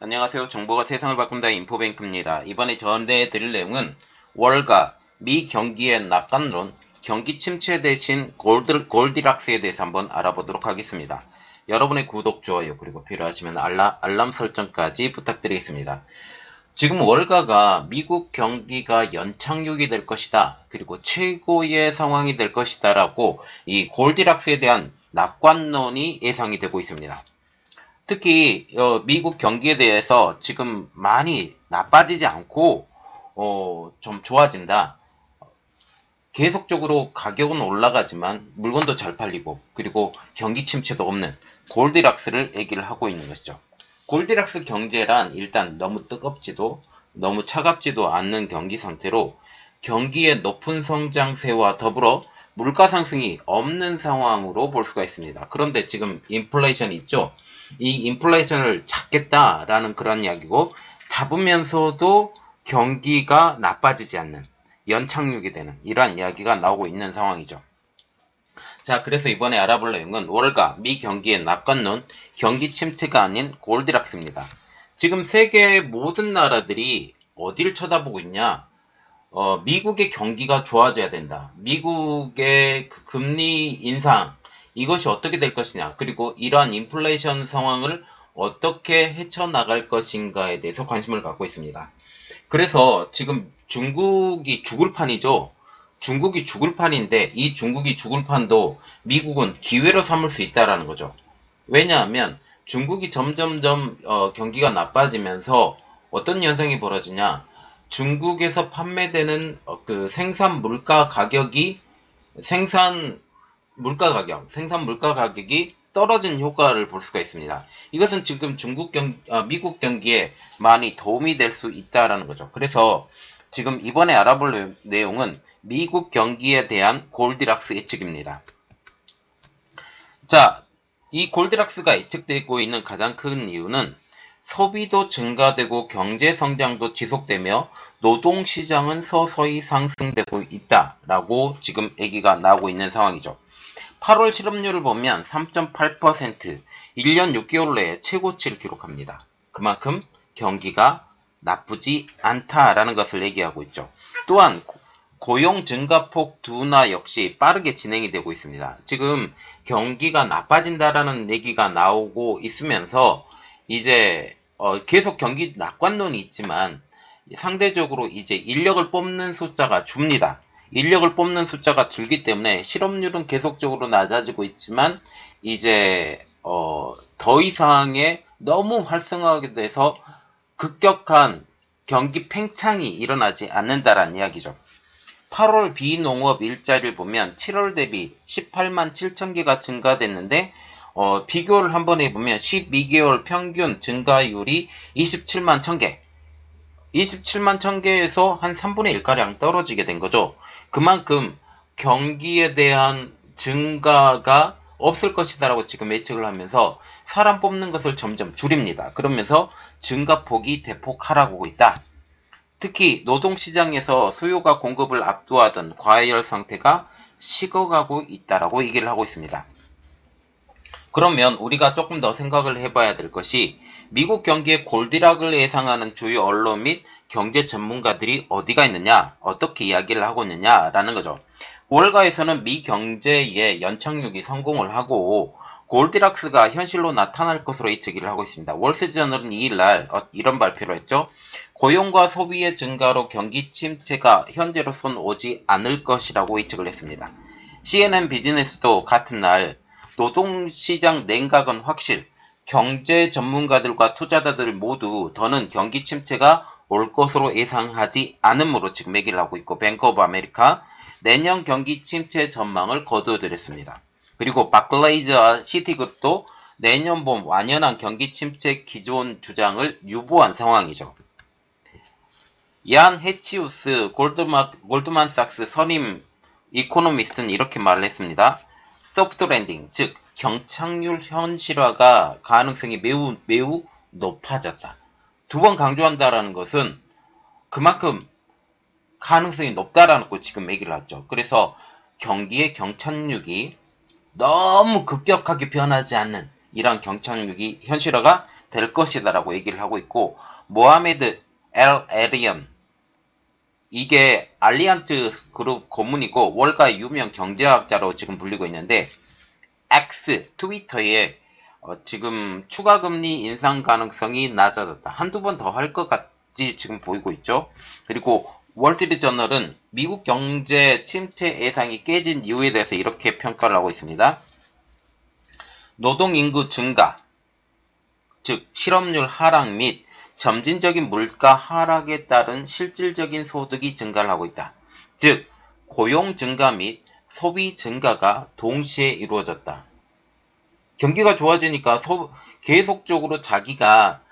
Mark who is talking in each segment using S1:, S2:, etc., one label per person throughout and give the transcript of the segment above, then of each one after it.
S1: 안녕하세요. 정보가 세상을 바꾼다 인포뱅크입니다. 이번에 전해드릴 내용은 월가, 미 경기의 낙관론, 경기 침체 대신 골디락스에 대해서 한번 알아보도록 하겠습니다. 여러분의 구독, 좋아요, 그리고 필요하시면 알람 설정까지 부탁드리겠습니다. 지금 월가가 미국 경기가 연착륙이 될 것이다. 그리고 최고의 상황이 될 것이다. 라고 이 골디락스에 대한 낙관론이 예상이 되고 있습니다. 특히 미국 경기에 대해서 지금 많이 나빠지지 않고 좀 좋아진다. 계속적으로 가격은 올라가지만 물건도 잘 팔리고 그리고 경기 침체도 없는 골디락스를 얘기를 하고 있는 것이죠. 골디락스 경제란 일단 너무 뜨겁지도 너무 차갑지도 않는 경기 상태로 경기의 높은 성장세와 더불어 물가 상승이 없는 상황으로 볼 수가 있습니다. 그런데 지금 인플레이션이 있죠. 이 인플레이션을 잡겠다라는 그런 이야기고, 잡으면서도 경기가 나빠지지 않는, 연착륙이 되는 이러한 이야기가 나오고 있는 상황이죠. 자, 그래서 이번에 알아볼 내용은 월가, 미 경기의 낙관론, 경기 침체가 아닌 골디락스입니다. 지금 세계 모든 나라들이 어디를 쳐다보고 있냐? 미국의 경기가 좋아져야 된다. 미국의 그 금리 인상, 이것이 어떻게 될 것이냐. 그리고 이러한 인플레이션 상황을 어떻게 헤쳐나갈 것인가에 대해서 관심을 갖고 있습니다. 그래서 지금 중국이 죽을 판이죠. 중국이 죽을 판인데 이 중국이 죽을 판도 미국은 기회로 삼을 수 있다라는 거죠. 왜냐하면 중국이 점점점 경기가 나빠지면서 어떤 현상이 벌어지냐. 중국에서 판매되는 그 생산 물가 가격이 생산 물가 가격이 떨어진 효과를 볼 수가 있습니다. 이것은 지금 미국 경기에 많이 도움이 될 수 있다라는 거죠. 그래서 지금 이번에 알아볼 내용은 미국 경기에 대한 골디락스 예측입니다. 자, 이 골디락스가 예측되고 있는 가장 큰 이유는 소비도 증가되고 경제 성장도 지속되며 노동시장은 서서히 상승되고 있다라고 지금 얘기가 나오고 있는 상황이죠. 8월 실업률을 보면 3.8%, 1년 6개월 내에 최고치를 기록합니다. 그만큼 경기가 나쁘지 않다라는 것을 얘기하고 있죠. 또한 고용 증가폭 둔화 역시 빠르게 진행이 되고 있습니다. 지금 경기가 나빠진다라는 얘기가 나오고 있으면서 이제 계속 경기 낙관론이 있지만 상대적으로 이제 인력을 뽑는 숫자가 줍니다. 인력을 뽑는 숫자가 줄기 때문에 실업률은 계속적으로 낮아지고 있지만 이제 더 이상의 너무 활성화하게 돼서 급격한 경기 팽창이 일어나지 않는다라는 이야기죠. 8월 비농업 일자리를 보면 7월 대비 18만 7천 개가 증가됐는데 비교를 한번 해보면 12개월 평균 증가율이 27만 1000개 27만 1000개에서 한 3분의 1가량 떨어지게 된 거죠. 그만큼 경기에 대한 증가가 없을 것이다 라고 지금 예측을 하면서 사람 뽑는 것을 점점 줄입니다. 그러면서 증가폭이 대폭 하락하고 있다. 특히 노동시장에서 수요가 공급을 압도하던 과열 상태가 식어가고 있다라고 얘기를 하고 있습니다. 그러면 우리가 조금 더 생각을 해봐야 될 것이 미국 경기의 골디락을 예상하는 주요 언론 및 경제 전문가들이 어디가 있느냐, 어떻게 이야기를 하고 있느냐라는 거죠. 월가에서는 미 경제의 연착륙이 성공을 하고 골디락스가 현실로 나타날 것으로 예측을 하고 있습니다. 월스트리트저널은 2일날 이런 발표를 했죠. 고용과 소비의 증가로 경기 침체가 현재로선 오지 않을 것이라고 예측을 했습니다. CNN 비즈니스도 같은 날 노동시장 냉각은 확실, 경제 전문가들과 투자자들 모두 더는 경기 침체가 올 것으로 예상하지 않으므로 지금 얘기를 하고 있고, 뱅크 오브 아메리카 내년 경기 침체 전망을 거두어드렸습니다. 그리고 바클레이즈와 시티그룹도 내년 봄 완연한 경기 침체 기존 주장을 유보한 상황이죠. 얀 헤치우스 골드만삭스 선임 이코노미스트는 이렇게 말을 했습니다. 소프트 랜딩, 즉 경착률 현실화가 가능성이 매우 높아졌다. 두 번 강조한다라는 것은 그만큼 가능성이 높다라는 거 지금 얘기를 하죠. 그래서 경기의 경착륙이 너무 급격하게 변하지 않는 이란 경착륙이 현실화가 될 것이다라고 얘기를 하고 있고, 모하메드 엘 에리언, 이게 알리안트 그룹 고문이고 월가 유명 경제학자로 지금 불리고 있는데, X 트위터에 지금 추가 금리 인상 가능성이 낮아졌다. 한두 번 더 할 것 같이 지금 보이고 있죠. 그리고 월스트리트저널은 미국 경제 침체 예상이 깨진 이유에 대해서 이렇게 평가를 하고 있습니다. 노동인구 증가, 즉 실업률 하락 및 점진적인 물가 하락에 따른 실질적인 소득이 증가를 하고 있다. 즉 고용 증가 및 소비 증가가 동시에 이루어졌다. 경기가 좋아지니까 계속적으로 자기가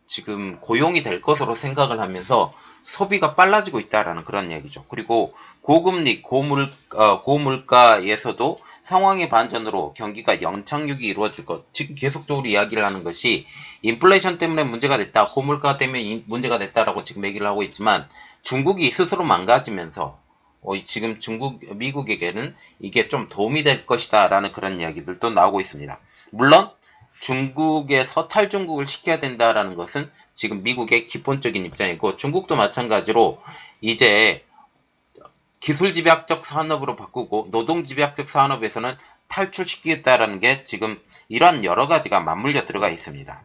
S1: 지금 고용이 될 것으로 생각을 하면서 소비가 빨라지고 있다라는 그런 얘기죠. 그리고 고금리, 고물가에서도 상황의 반전으로 경기가 연착륙이 이루어질 것. 지금 계속적으로 이야기를 하는 것이 인플레이션 때문에 문제가 됐다, 고물가 때문에 문제가 됐다라고 지금 얘기를 하고 있지만, 중국이 스스로 망가지면서 지금 미국에게는 이게 좀 도움이 될 것이다 라는 그런 이야기들도 나오고 있습니다. 물론 중국에서 탈중국을 시켜야 된다라는 것은 지금 미국의 기본적인 입장이고, 중국도 마찬가지로 이제 기술집약적 산업으로 바꾸고 노동집약적 산업에서는 탈출시키겠다라는 게 지금 이런 여러 가지가 맞물려 들어가 있습니다.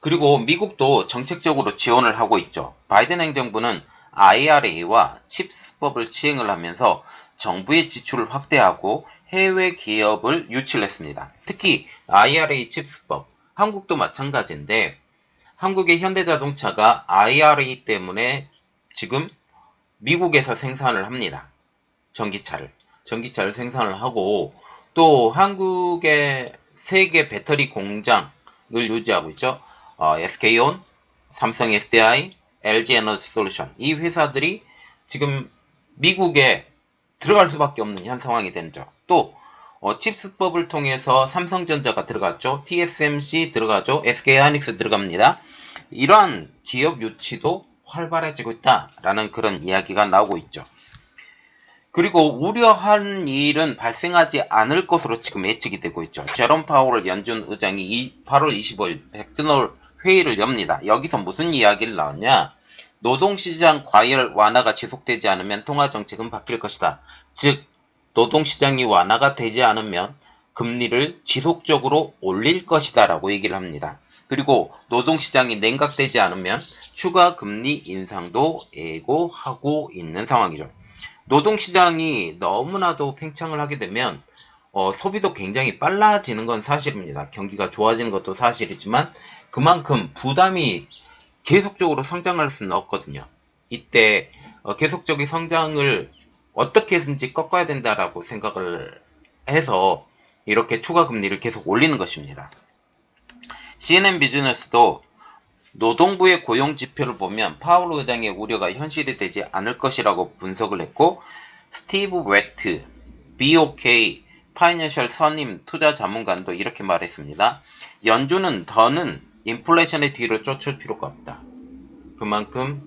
S1: 그리고 미국도 정책적으로 지원을 하고 있죠. 바이든 행정부는 IRA와 칩스법을 시행을 하면서 정부의 지출을 확대하고 해외 기업을 유치를 했습니다. 특히 IRA 칩스법, 한국도 마찬가지인데, 한국의 현대자동차가 IRA 때문에 지금 미국에서 생산을 합니다. 전기차를 생산을 하고, 또 한국의 세계 배터리 공장을 유지하고 있죠. SK온, 삼성 SDI, LG 에너지 솔루션, 이 회사들이 지금 미국에 들어갈 수밖에 없는 현 상황이 되죠. 또 칩스법을 통해서 삼성전자가 들어갔죠. TSMC 들어가죠. SK하이닉스 들어갑니다. 이러한 기업 유치도 활발해지고 있다라는 그런 이야기가 나오고 있죠. 그리고 우려한 일은 발생하지 않을 것으로 지금 예측이 되고 있죠. 제롬 파월 연준 의장이 8월 25일 백스널 회의를 엽니다. 여기서 무슨 이야기를 나왔냐? 노동시장 과열 완화가 지속되지 않으면 통화정책은 바뀔 것이다. 즉 노동시장이 완화가 되지 않으면 금리를 지속적으로 올릴 것이다 라고 얘기를 합니다. 그리고 노동시장이 냉각되지 않으면 추가 금리 인상도 예고하고 있는 상황이죠. 노동시장이 너무나도 팽창을 하게 되면 소비도 굉장히 빨라지는 건 사실입니다. 경기가 좋아지는 것도 사실이지만 그만큼 부담이 계속적으로 성장할 수는 없거든요. 이때 계속적인 성장을 어떻게든지 꺾어야 된다라고 생각을 해서 이렇게 추가 금리를 계속 올리는 것입니다. CNN 비즈니스도 노동부의 고용 지표를 보면 파월 의장의 우려가 현실이 되지 않을 것이라고 분석을 했고, 스티브 웨트, BOK 파이낸셜 선임 투자 자문관도 이렇게 말했습니다. 연준은 더는 인플레이션의 뒤로 쫓을 필요가 없다. 그만큼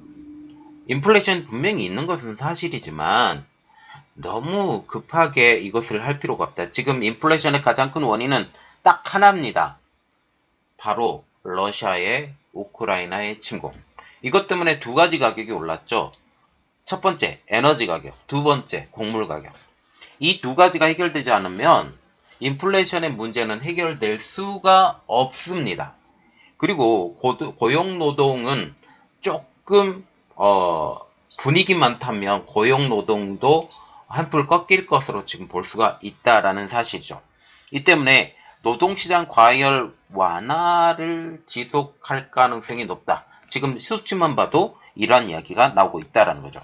S1: 인플레이션 분명히 있는 것은 사실이지만 너무 급하게 이것을 할 필요가 없다. 지금 인플레이션의 가장 큰 원인은 딱 하나입니다. 바로 러시아의 우크라이나의 침공. 이것 때문에 두 가지 가격이 올랐죠. 첫 번째 에너지 가격, 두 번째 곡물 가격. 이 두 가지가 해결되지 않으면 인플레이션의 문제는 해결될 수가 없습니다. 그리고 고용노동은 조금 분위기만 타면 고용노동도 한풀 꺾일 것으로 지금 볼 수가 있다라는 사실이죠. 이 때문에 노동시장 과열 완화를 지속할 가능성이 높다. 지금 수치만 봐도 이러한 이야기가 나오고 있다라는 거죠.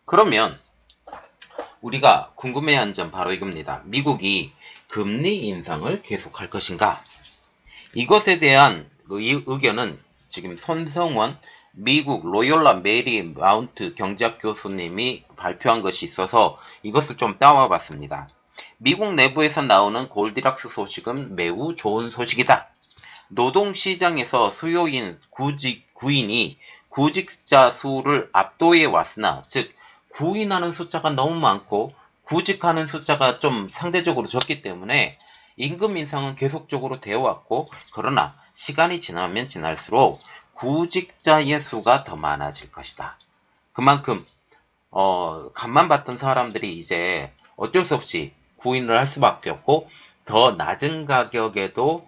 S1: 그러면 우리가 궁금해하는 점 바로 이겁니다. 미국이 금리 인상을 계속할 것인가? 이것에 대한 의견은 지금 손성원 미국 로열라 메리 마운트 경제학 교수님이 발표한 것이 있어서 이것을 좀 따와봤습니다. 미국 내부에서 나오는 골디락스 소식은 매우 좋은 소식이다. 노동시장에서 수요인 구인이 구직자 수를 압도해 왔으나, 즉 구인하는 숫자가 너무 많고 구직하는 숫자가 좀 상대적으로 적기 때문에 임금 인상은 계속적으로 되어 왔고, 그러나 시간이 지나면 지날수록 구직자의 수가 더 많아질 것이다. 그만큼 간만 받던 사람들이 이제 어쩔 수 없이 구인을 할 수밖에 없고, 더 낮은 가격에도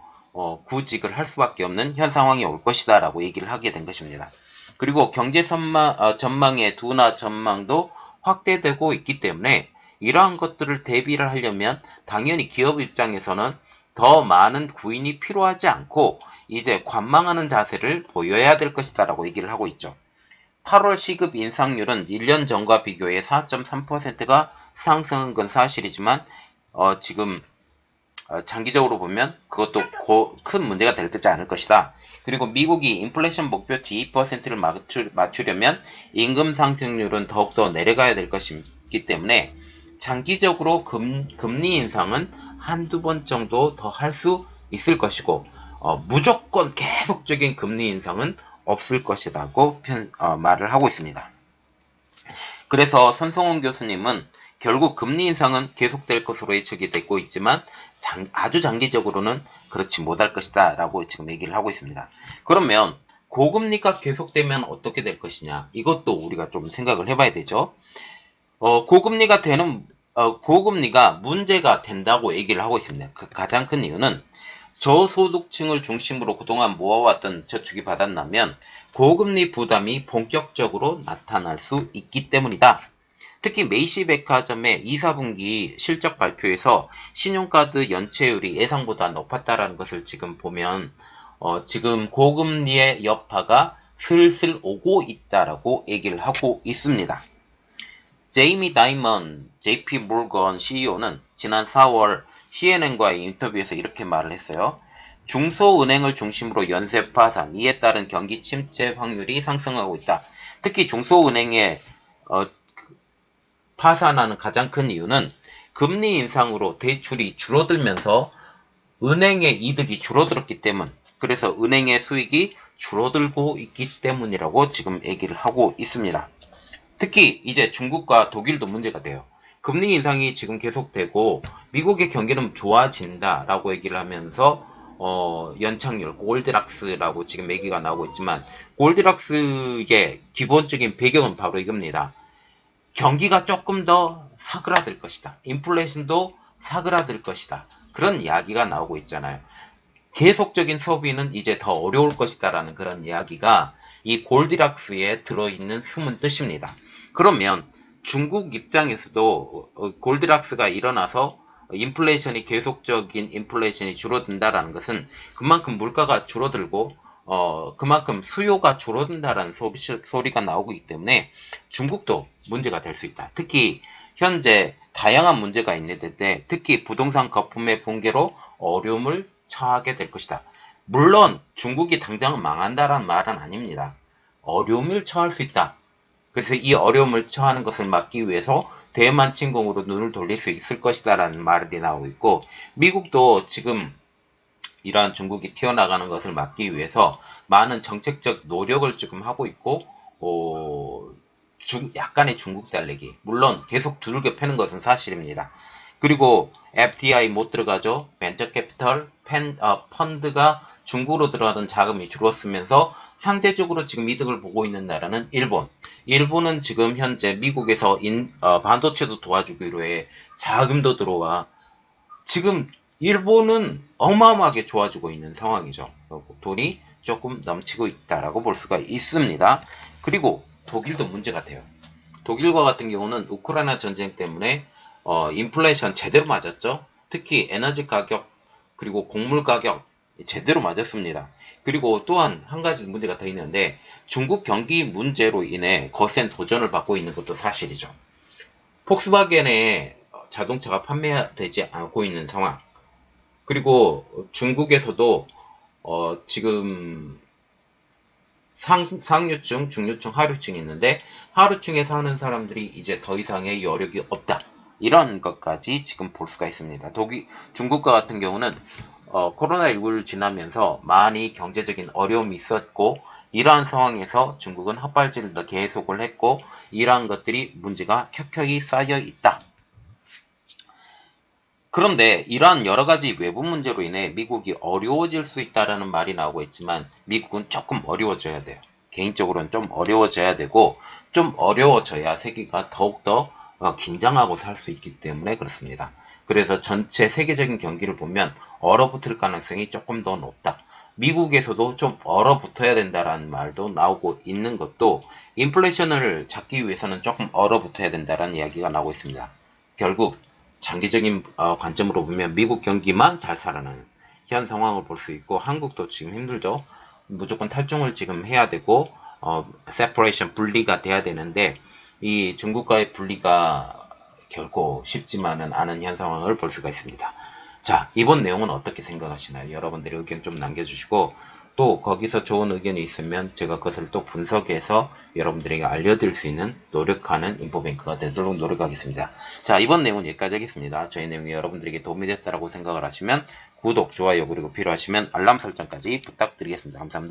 S1: 구직을 할 수밖에 없는 현 상황이 올 것이다 라고 얘기를 하게 된 것입니다. 그리고 경제 전망의 둔화 전망도 확대되고 있기 때문에 이러한 것들을 대비를 하려면 당연히 기업 입장에서는 더 많은 구인이 필요하지 않고 이제 관망하는 자세를 보여야 될 것이다 라고 얘기를 하고 있죠. 8월 시급 인상률은 1년 전과 비교해 4.3%가 상승한 건 사실이지만 지금 장기적으로 보면 그것도 큰 문제가 될 거지 않을 것이다. 그리고 미국이 인플레이션 목표치 2%를 맞추려면 임금 상승률은 더욱더 내려가야 될 것이기 때문에 장기적으로 금리 인상은 한두 번 정도 더 할 수 있을 것이고 무조건 계속적인 금리 인상은 없을 것이라고 말을 하고 있습니다. 그래서 손성훈 교수님은 결국 금리 인상은 계속될 것으로 예측이 되고 있지만 아주 장기적으로는 그렇지 못할 것이다 라고 지금 얘기를 하고 있습니다. 그러면 고금리가 계속되면 어떻게 될 것이냐, 이것도 우리가 좀 생각을 해봐야 되죠. 고금리가 문제가 된다고 얘기를 하고 있습니다. 그 가장 큰 이유는 저소득층을 중심으로 그동안 모아왔던 저축이 바닥나면 고금리 부담이 본격적으로 나타날 수 있기 때문이다. 특히 메이시 백화점의 2, 4분기 실적 발표에서 신용카드 연체율이 예상보다 높았다라는 것을 지금 보면 지금 고금리의 여파가 슬슬 오고 있다라고 얘기를 하고 있습니다. 제이미 다이먼 JP 몰건 CEO는 지난 4월 CNN과의 인터뷰에서 이렇게 말을 했어요. 중소은행을 중심으로 연쇄 파산, 이에 따른 경기 침체 확률이 상승하고 있다. 특히 중소은행의 파산하는 가장 큰 이유는 금리 인상으로 대출이 줄어들면서 은행의 이득이 줄어들었기 때문, 그래서 은행의 수익이 줄어들고 있기 때문이라고 지금 얘기를 하고 있습니다. 특히 이제 중국과 독일도 문제가 돼요. 금리 인상이 지금 계속되고 미국의 경기는 좋아진다라고 얘기를 하면서 연착률, 골디락스라고 지금 얘기가 나오고 있지만 골디락스의 기본적인 배경은 바로 이겁니다. 경기가 조금 더 사그라들 것이다. 인플레이션도 사그라들 것이다. 그런 이야기가 나오고 있잖아요. 계속적인 소비는 이제 더 어려울 것이다 라는 그런 이야기가 이 골디락스에 들어있는 숨은 뜻입니다. 그러면 중국 입장에서도 골디락스가 일어나서 인플레이션이 계속적인 인플레이션이 줄어든다라는 것은 그만큼 물가가 줄어들고 그만큼 수요가 줄어든다라는 소리가 나오고 있기 때문에 중국도 문제가 될 수 있다. 특히 현재 다양한 문제가 있는데 특히 부동산 거품의 붕괴로 어려움을 처하게 될 것이다. 물론 중국이 당장 망한다라는 말은 아닙니다. 어려움을 처할 수 있다. 그래서 이 어려움을 처하는 것을 막기 위해서 대만 침공으로 눈을 돌릴 수 있을 것이다 라는 말이 나오고 있고, 미국도 지금 이러한 중국이 튀어나가는 것을 막기 위해서 많은 정책적 노력을 지금 하고 있고 약간의 중국 달래기, 물론 계속 두들겨 패는 것은 사실입니다. 그리고 FDI 못 들어가죠. 벤처 캐피털 펀드가 중국으로 들어가던 자금이 줄었으면서 상대적으로 지금 이득을 보고 있는 나라는 일본. 일본은 지금 현재 미국에서 반도체도 도와주기로 해 자금도 들어와 지금 일본은 어마어마하게 좋아지고 있는 상황이죠. 돈이 조금 넘치고 있다라고 볼 수가 있습니다. 그리고 독일도 문제가 돼요. 독일과 같은 경우는 우크라이나 전쟁 때문에 인플레이션 제대로 맞았죠. 특히 에너지 가격 그리고 곡물 가격 제대로 맞았습니다. 그리고 또한 한 가지 문제가 더 있는데 중국 경기 문제로 인해 거센 도전을 받고 있는 것도 사실이죠. 폭스바겐의 자동차가 판매되지 않고 있는 상황. 그리고 중국에서도 지금 상류층, 중류층, 하류층이 있는데 하류층에 사는 사람들이 이제 더 이상의 여력이 없다. 이런 것까지 지금 볼 수가 있습니다. 중국과 같은 경우는 코로나19를 지나면서 많이 경제적인 어려움이 있었고 이러한 상황에서 중국은 헛발질을 더 계속을 했고 이러한 것들이 문제가 켜켜이 쌓여 있다. 그런데 이러한 여러 가지 외부 문제로 인해 미국이 어려워질 수 있다라는 말이 나오고 있지만 미국은 조금 어려워져야 돼요. 개인적으로는 좀 어려워져야 되고 좀 어려워져야 세계가 더욱더 긴장하고 살 수 있기 때문에 그렇습니다. 그래서 전체 세계적인 경기를 보면 얼어붙을 가능성이 조금 더 높다. 미국에서도 좀 얼어붙어야 된다라는 말도 나오고 있는 것도 인플레이션을 잡기 위해서는 조금 얼어붙어야 된다라는 이야기가 나오고 있습니다. 결국 장기적인 관점으로 보면 미국 경기만 잘 살아나는 현 상황을 볼 수 있고 한국도 지금 힘들죠. 무조건 탈중을 지금 해야 되고 세퍼레이션 분리가 돼야 되는데 이 중국과의 분리가 결코 쉽지만은 않은 현 상황을 볼 수가 있습니다. 자, 이번 내용은 어떻게 생각하시나요? 여러분들의 의견 좀 남겨주시고 또 거기서 좋은 의견이 있으면 제가 그것을 또 분석해서 여러분들에게 알려드릴 수 있는 노력하는 인포뱅크가 되도록 노력하겠습니다. 자, 이번 내용은 여기까지 하겠습니다. 저희 내용이 여러분들에게 도움이 됐다고 생각을 하시면 구독, 좋아요 그리고 필요하시면 알람 설정까지 부탁드리겠습니다. 감사합니다.